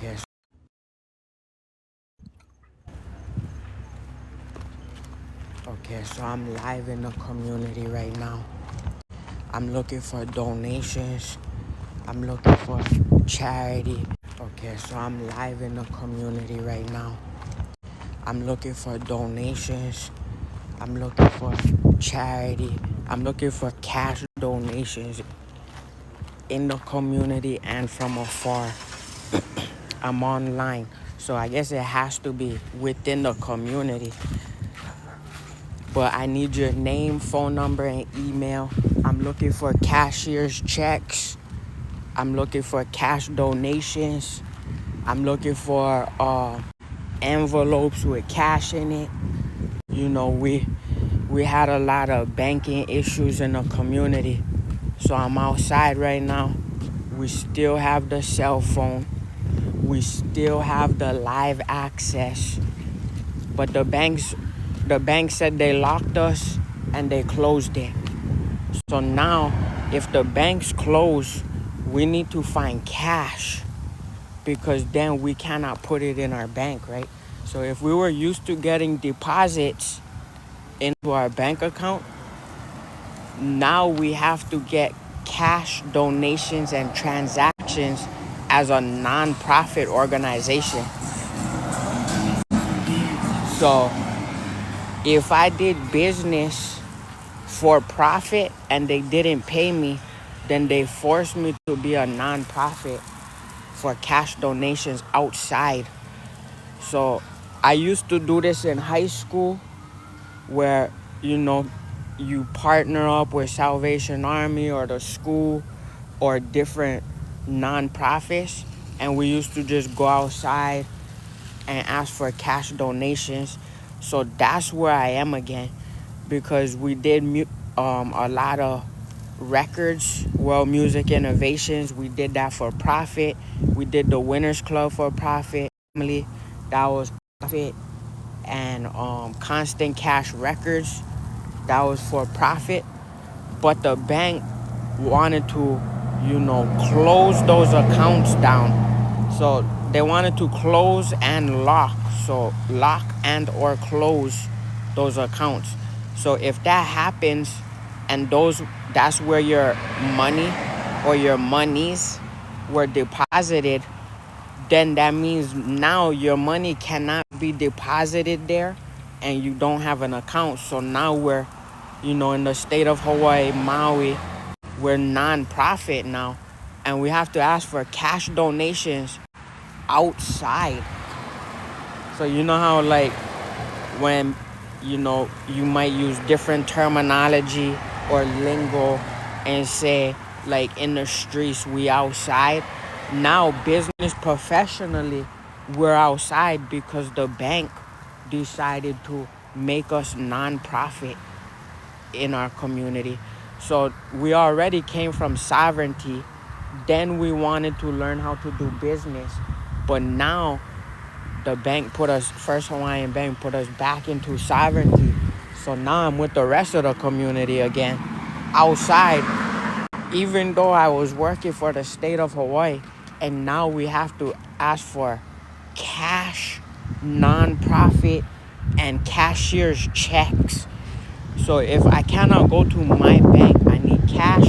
Okay, so I'm live in the community right now. I'm looking for donations. I'm looking for charity. Okay, so I'm live in the community right now. I'm looking for donations. I'm looking for charity. I'm looking for cash donations in the community and from afar. I'm online, so I guess it has to be within the community. But I need your name, phone number, and email. I'm looking for cashier's checks. I'm looking for cash donations. I'm looking for envelopes with cash in it. You know, we had a lot of banking issues in the community. So I'm outside right now. We still have the cell phone. We still have the live access. But the bank said they locked us and they closed it. So now, if the banks close, we need to find cash because then we cannot put it in our bank, right? So if we were used to getting deposits into our bank account, now we have to get cash donations and transactions as a non-profit organization. So if I did business for profit and they didn't pay me, then they forced me to be a non-profit for cash donations outside. So I used to do this in high school where, you partner up with Salvation Army or the school or different non-profits, and we used to just go outside and ask for cash donations. So that's where I am again, because we did a lot of records, World Music Innovations. We did that for profit. We did the Winners Club for profit. That was profit. And Constant Cash Records, that was for profit. But the bank wanted to, close those accounts down. So they wanted to close and lock. So lock and or close those accounts. So if that happens and that's where your money or your monies were deposited, then that means now your money cannot be deposited there and you don't have an account. So now we're, in the state of Hawaii, Maui, we're non-profit now, and we have to ask for cash donations outside. So you know how when, you might use different terminology or lingo and say in the streets we outside. Now business professionally we're outside because the bank decided to make us non-profit in our community. So we already came from sovereignty, then we wanted to learn how to do business, but now the bank First Hawaiian Bank put us back into sovereignty. So now I'm with the rest of the community again, outside, even though I was working for the state of Hawaii. And now we have to ask for cash, non-profit, and cashier's checks. So if I cannot go to my bank, I need cash.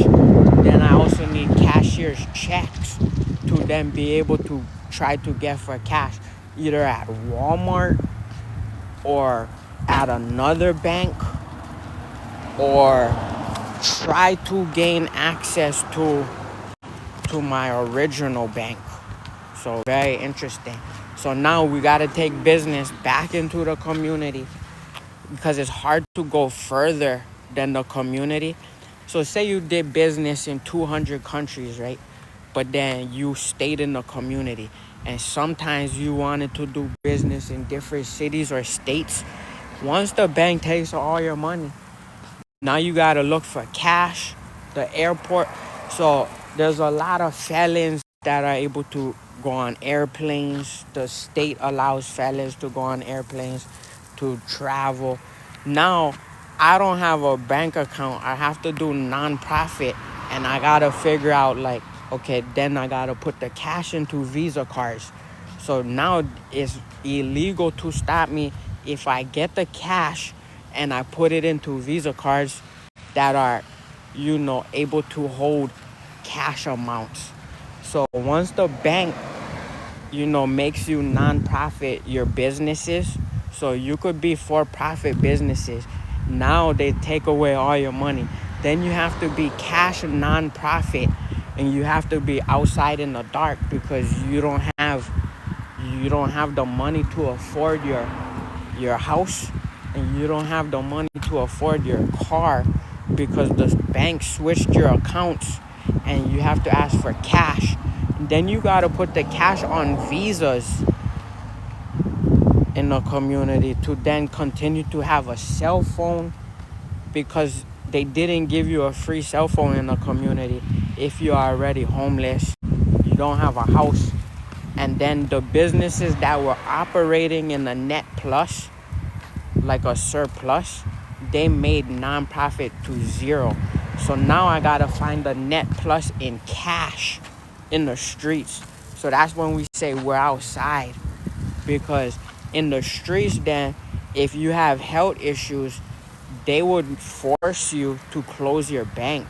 Then I also need cashier's checks to then be able to try to get for cash, either at Walmart or at another bank, or try to gain access to my original bank. So very interesting. So now we got to take business back into the community because it's hard to go further than the community. So say you did business in 200 countries, right? But then you stayed in the community, and sometimes you wanted to do business in different cities or states. Once the bank takes all your money, now you got to look for cash, the airport. So there's a lot of felons that are able to go on airplanes. The state allows felons to go on airplanes to travel. Now, I don't have a bank account. I have to do non-profit, and I got to figure out okay, then I got to put the cash into Visa cards. So now it's illegal to stop me if I get the cash and I put it into Visa cards that are, able to hold cash amounts. So once the bank, makes you nonprofit your businesses, so you could be for-profit businesses. Now they take away all your money. Then you have to be cash nonprofit, and you have to be outside in the dark because you don't have the money to afford your house, and you don't have the money to afford your car because the bank switched your accounts, and you have to ask for cash. Then you got to put the cash on visas in the community to then continue to have a cell phone, because they didn't give you a free cell phone in the community if you're already homeless, you don't have a house. And then the businesses that were operating in the net plus, like a surplus, they made nonprofit to zero. So now I gotta find the net plus in cash in the streets. So that's when we say we're outside, because in the streets, then if you have health issues, they would force you to close your bank,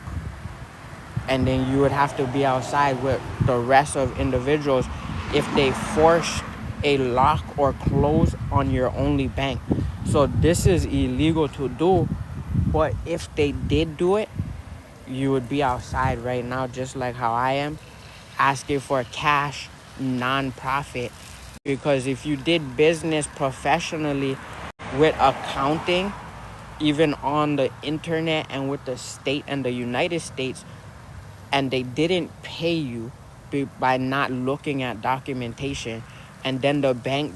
and then you would have to be outside with the rest of individuals if they force a lock or close on your only bank. So this is illegal to do, but if they did do it, you would be outside right now, just like how I am, asking for cash non-profit. Because if you did business professionally with accounting, even on the internet and with the state and the United States, and they didn't pay you by not looking at documentation, and then the bank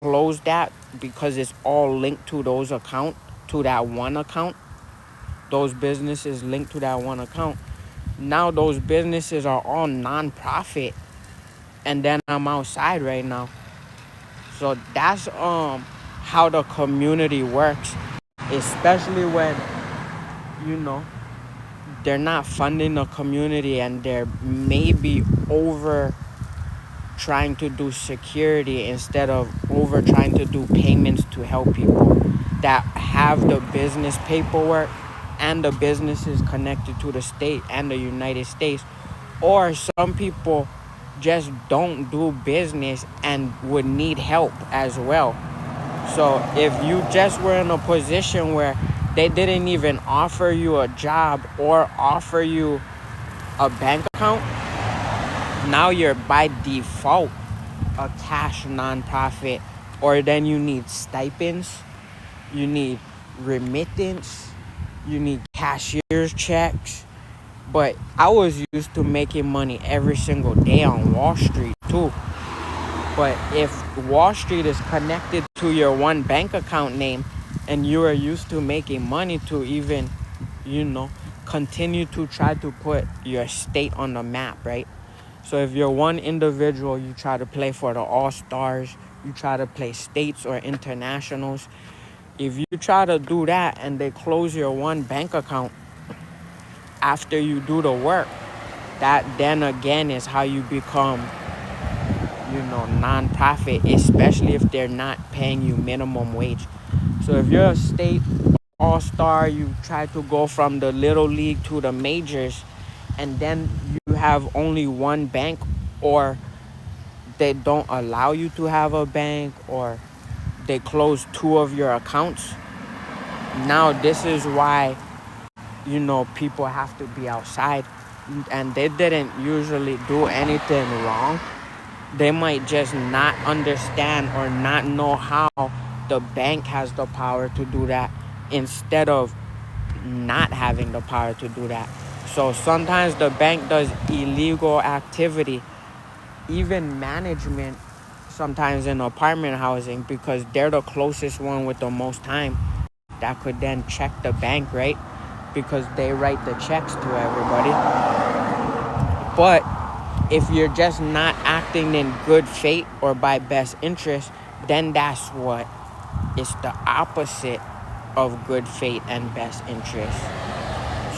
closed that because it's all linked to those account, to that one account, those businesses linked to that one account, now those businesses are all non-profit, and then I'm outside right now. So that's how the community works, especially when, you know they're not funding the community, and they're maybe over trying to do security instead of over trying to do payments to help people that have the business paperwork and the businesses connected to the state and the United States. Or some people just don't do business and would need help as well. So if you just were in a position where they didn't even offer you a job or offer you a bank account, now you're by default a cash nonprofit. Or then you need stipends, you need remittance, you need cashier's checks. But I was used to making money every single day on Wall Street too. But if Wall Street is connected to your one bank account name, and you are used to making money to even, continue to try to put your state on the map, right? So if you're one individual, you try to play for the All-Stars, you try to play states or internationals. If you try to do that and they close your one bank account after you do the work, that then again is how you become, non-profit, especially if they're not paying you minimum wage. So if you're a state all-star, you try to go from the little league to the majors, and then you have only one bank, or they don't allow you to have a bank, or they close two of your accounts. Now this is why, people have to be outside, and they didn't usually do anything wrong. They might just not understand or not know how the bank has the power to do that, instead of not having the power to do that. So sometimes the bank does illegal activity, even management, sometimes in apartment housing, because they're the closest one with the most time that could then check the bank, right? Because they write the checks to everybody. But if you're just not acting in good faith or by best interest, then that's what is the opposite of good faith and best interest.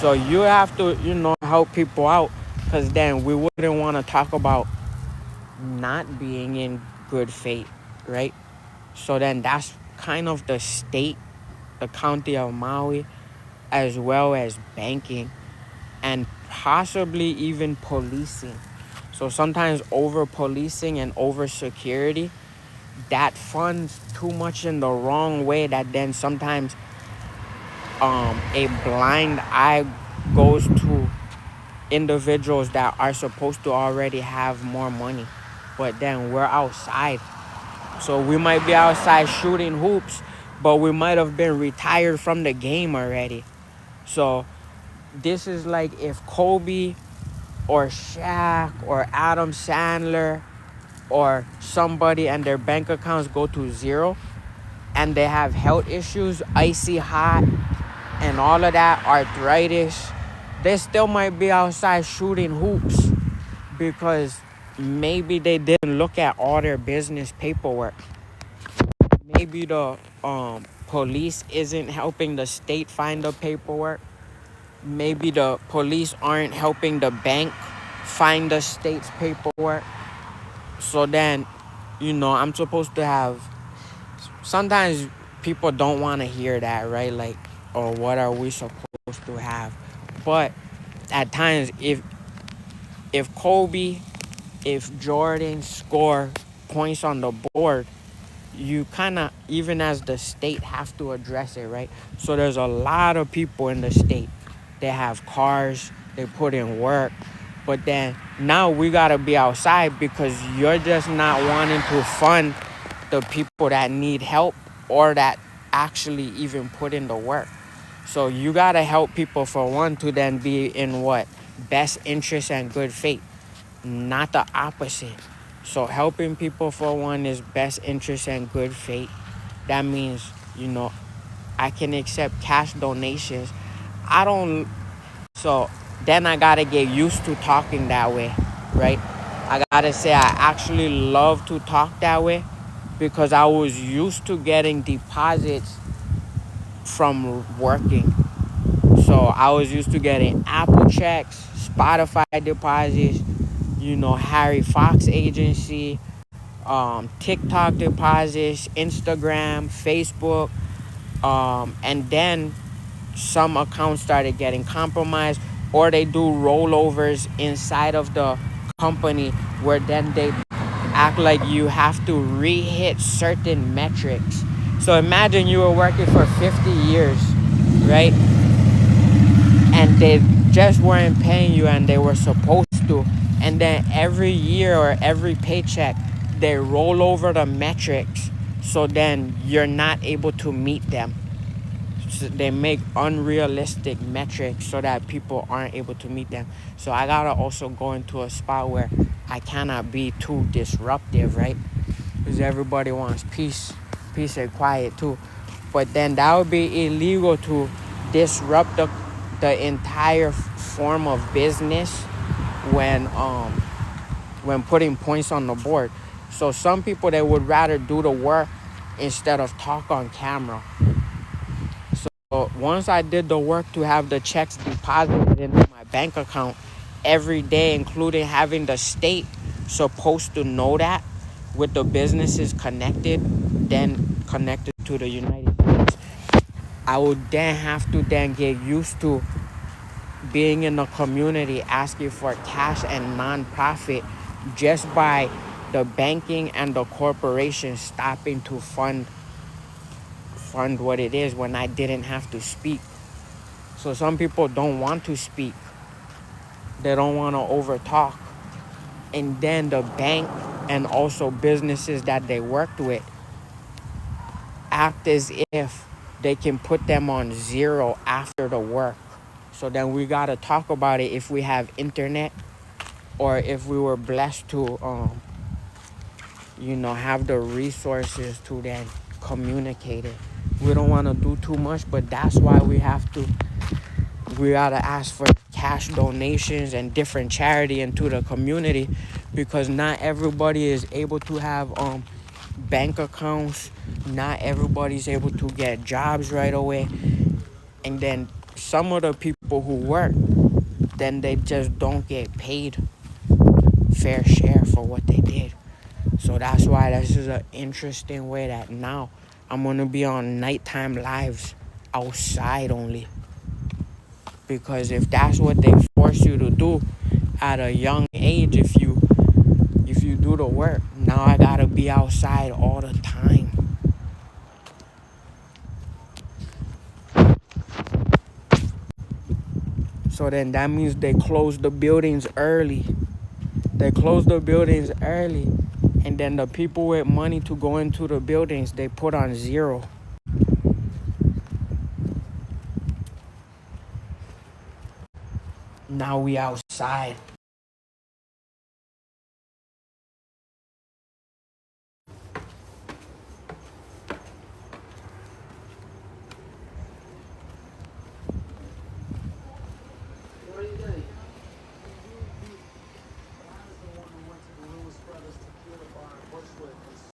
So you have to, help people out, because then we wouldn't want to talk about not being in good faith, right? So then that's kind of the state, the county of Maui, as well as banking and possibly even policing. So sometimes over policing and over security, that funds too much in the wrong way that then sometimes a blind eye goes to individuals that are supposed to already have more money. But then we're outside. So we might be outside shooting hoops, but we might have been retired from the game already. So this is like if Kobe or Shaq or Adam Sandler or somebody and their bank accounts go to zero and they have health issues, icy hot, and all of that, arthritis, they still might be outside shooting hoops because maybe they didn't look at all their business paperwork. Maybe the police isn't helping the state find the paperwork. Maybe the police aren't helping the bank find the state's paperwork. So then, I'm supposed to have... Sometimes people don't want to hear that, right? Like, or what are we supposed to have? But at times, if Kobe, if Jordan score points on the board, you kind of, even as the state, have to address it, right? So there's a lot of people in the state. They have cars, they put in work, but then now we gotta be outside because you're just not wanting to fund the people that need help or that actually even put in the work. So you gotta help people, for one, to then be in what? Best interest and good faith, not the opposite. So helping people, for one, is best interest and good faith. That means, I can accept cash donations. I don't... So then I gotta get used to talking that way, right? I gotta say I actually love to talk that way because I was used to getting deposits from working. So I was used to getting Apple checks, Spotify deposits, Harry Fox agency, TikTok deposits, Instagram, Facebook, and then some accounts started getting compromised, or they do rollovers inside of the company where then they act like you have to re-hit certain metrics. So imagine you were working for 50 years, right? And they just weren't paying you and they were supposed to. And then every year or every paycheck, they roll over the metrics. So then you're not able to meet them. So they make unrealistic metrics so that people aren't able to meet them. So I gotta also go into a spot where I cannot be too disruptive, right? Because everybody wants peace and quiet too. But then that would be illegal to disrupt the entire form of business when putting points on the board. So some people, they would rather do the work instead of talk on camera. So once I did the work to have the checks deposited into my bank account every day, including having the state supposed to know that with the businesses connected, then connected to the United States, I would then have to then get used to being in the community asking for cash and non-profit just by the banking and the corporation stopping to fund what it is when I didn't have to speak. So some people don't want to speak. They don't want to overtalk. And then the bank and also businesses that they worked with act as if they can put them on zero after the work. So then we got to talk about it if we have internet or if we were blessed to, have the resources to then communicate it. We don't want to do too much, but that's why we got to ask for cash donations and different charity into the community, because not everybody is able to have bank accounts. Not everybody's able to get jobs right away. And then some of the people who work, then they just don't get paid fair share for what they did. So that's why this is an interesting way that now I'm going to be on nighttime lives outside only. Because if that's what they force you to do at a young age, if you do the work, now I got to be outside all the time. So then that means they close the buildings early. They close the buildings early. And then the people with money to go into the buildings, they put on zero. Now we outside.